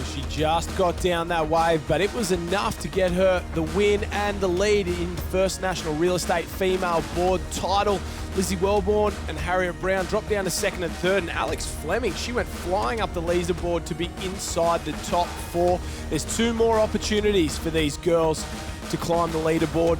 She just got down that wave, but it was enough to get her the win and the lead in First National Real Estate Female Board title. Lizzie Wellborn and Harriet Brown dropped down to second and third, and Alex Fleming, she went flying up the leaderboard to be inside the top four. There's two more opportunities for these girls to climb the leaderboard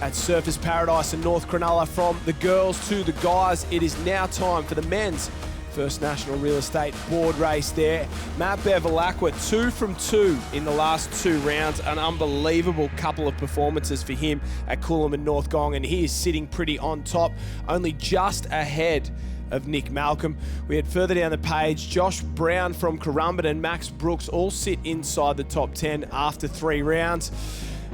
at Surfers Paradise in North Cronulla. From the girls to the guys, it is now time for the men's First National Real Estate Board race there. Matt Bevilacqua, 2 from 2 in the last 2 rounds. An unbelievable couple of performances for him at Coolum and North Gong, and he is sitting pretty on top, only just ahead of Nick Malcolm. We had further down the page, Josh Brown from Currumbin and Max Brooks all sit inside the top 10 after 3 rounds.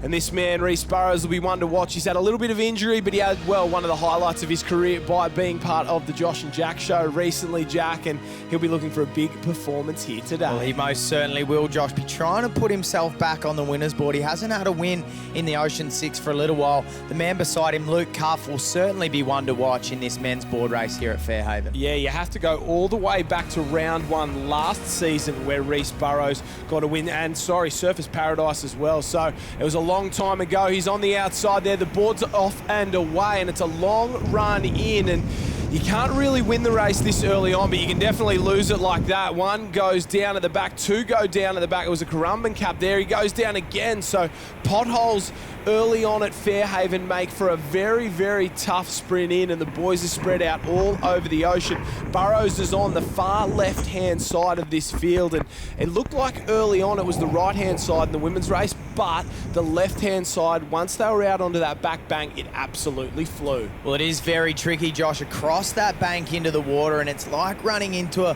And this man, Reece Burrows, will be one to watch. He's had a little bit of injury, but he had, well, one of the highlights of his career by being part of the Josh and Jack show recently, Jack, and he'll be looking for a big performance here today. Well, he most certainly will, Josh. Be trying to put himself back on the winner's board. He hasn't had a win in the Ocean Six for a little while. The man beside him, Luke Cuff, will certainly be one to watch in this men's board race here at Fairhaven. Yeah, you have to go all the way back to round 1 last season where Reece Burrows got a win, and Surfers Paradise as well. So it was a long time ago. He's on the outside there. The board's off and away, and it's a long run in, and you can't really win the race this early on, but you can definitely lose it like that. 1 goes down at the back, 2 go down at the back. It was a Currumbin cap there. He goes down again. So potholes early on at Fairhaven make for a very, very tough sprint in, and the boys are spread out all over the ocean. Burrows is on the far left-hand side of this field, and it looked like early on it was the right-hand side in the women's race, but the left-hand side, once they were out onto that back bank, it absolutely flew. Well, it is very tricky, Josh, across that bank into the water, and it's like running into a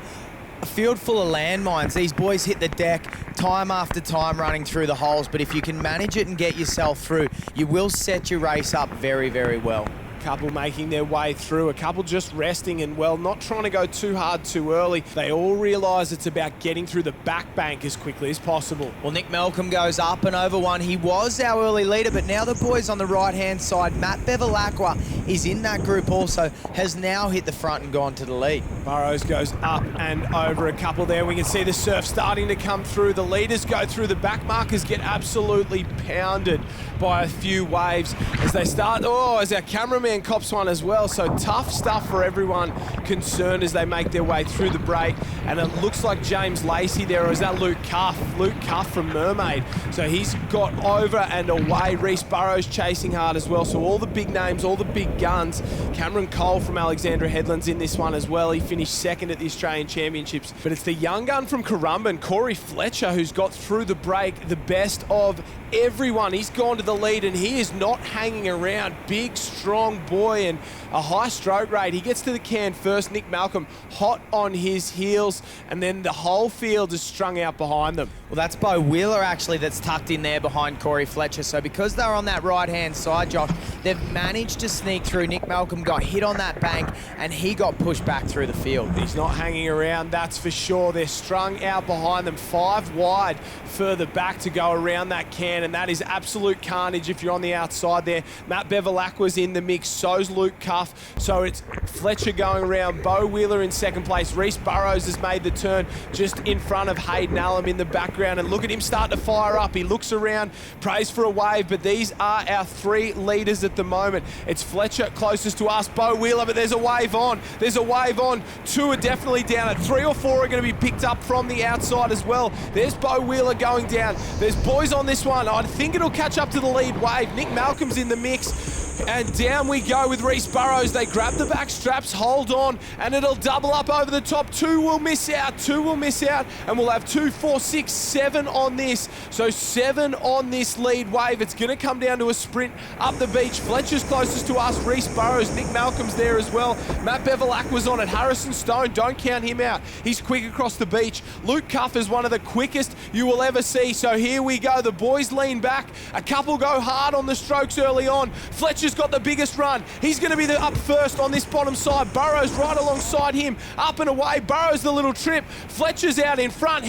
field full of landmines. These boys hit the deck time after time running through the holes, but if you can manage it and get yourself through, you will set your race up very, very well. Couple making their way through, a couple just resting and, well, not trying to go too hard too early. They all realise it's about getting through the back bank as quickly as possible. Well, Nick Malcolm goes up and over 1. He was our early leader, but now the boys on the right-hand side, Matt Bevilacqua is in that group also, has now hit the front and gone to the lead. Burrows goes up and over a couple there. We can see the surf starting to come through. The leaders go through. The back markers get absolutely pounded by a few waves as they start. Oh, as our cameraman cops one as well. So tough stuff for everyone concerned as they make their way through the break. And it looks like James Lacey there, or is that Luke Cuff? Luke Cuff from Mermaid. So he's got over and away. Reece Burrows chasing hard as well. So all the big names, all the big guns. Cameron Cole from Alexandra Headlands in this one as well. He finished second at the Australian Championships. But it's the young gun from Currumbin, Corey Fletcher, who's got through the break the best of everyone. He's gone to the lead, and he is not hanging around. Big, strong boy and a high stroke rate. He gets to the can first. Nick Malcolm hot on his heels, and then the whole field is strung out behind them. Well, that's Bo Wheeler, actually, that's tucked in there behind Corey Fletcher. So because they're on that right-hand side, Josh, they've managed to sneak through. Nick Malcolm got hit on that bank, and he got pushed back through the field. He's not hanging around, that's for sure. They're strung out behind them, 5 wide further back to go around that can, and that is absolute carnage if you're on the outside there. Matt Bevilacqua's in the mix, so's Luke Cuff. So it's Fletcher going around, Bo Wheeler in second place. Reece Burrows has made the turn just in front of Hayden Allen in the background, and look at him start to fire up. He looks around, prays for a wave, but these are our 3 leaders at the moment. It's Fletcher closest to us, Bo Wheeler, but there's a wave on. There's a wave on. 2 are definitely down. 3 or 4 are going to be picked up from the outside as well. There's Bo Wheeler going down. There's boys on this one. I think it'll catch up to the lead wave. Nick Malcolm's in the mix. And down we go with Reece Burrows. They grab the back straps, hold on, and it'll double up over the top. 2 will miss out, 2 will miss out, and we'll have 2, 4, 6, 7 on this. So 7 on this lead wave. It's going to come down to a sprint up the beach. Fletcher's closest to us, Reece Burrows. Nick Malcolm's there as well. Matt Bevilacqua's on it. Harrison Stone, don't count him out. He's quick across the beach. Luke Cuff is one of the quickest you will ever see. So here we go. The boys lean back. A couple go hard on the strokes early on. Fletcher Fletcher's got the biggest run. He's going to be the up first on this bottom side. Burrows right alongside him. Up and away. Burrows the little trip. Fletcher's out in front.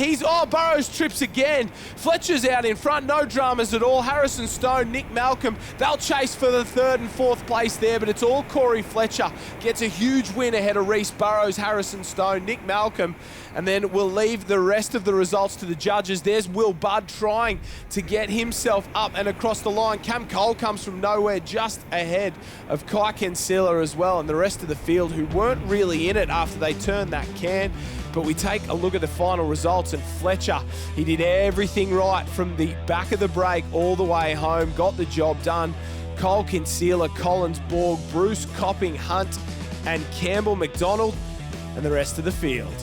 Burrows trips again. Fletcher's out in front. No dramas at all. Harrison Stone, Nick Malcolm, they'll chase for the 3rd and 4th place there, but it's all Corey Fletcher. Gets a huge win ahead of Reese Burrows, Harrison Stone, Nick Malcolm, and then we'll leave the rest of the results to the judges. There's Will Budd trying to get himself up and across the line. Cam Cole comes from nowhere, just ahead of Kai Kensila as well, and the rest of the field who weren't really in it after they turned that can. But we take a look at the final results, and Fletcher, he did everything right from the back of the break all the way home, got the job done. Cole Kensila, Collins Borg, Bruce Copping, Hunt, and Campbell McDonald, and the rest of the field.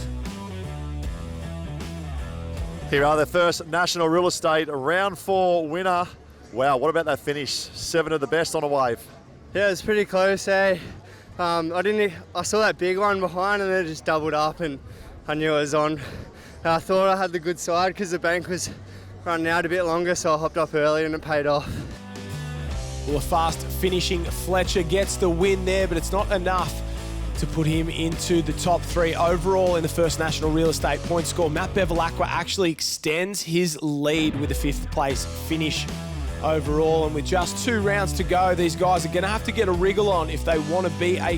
Here are the first National Real Estate Round 4 winner. Wow, what about that finish? 7 of the best on a wave. Yeah, it was pretty close, eh? I saw that big one behind and then it just doubled up and I knew it was on. And I thought I had the good side because the bank was running out a bit longer, so I hopped up early and it paid off. Well, a fast finishing Fletcher gets the win there, but it's not enough to put him into the top 3 overall in the first National Real Estate point score. Matt Bevilacqua actually extends his lead with a 5th place finish overall, and with just 2 rounds to go, these guys are going to have to get a wriggle on if they want to be a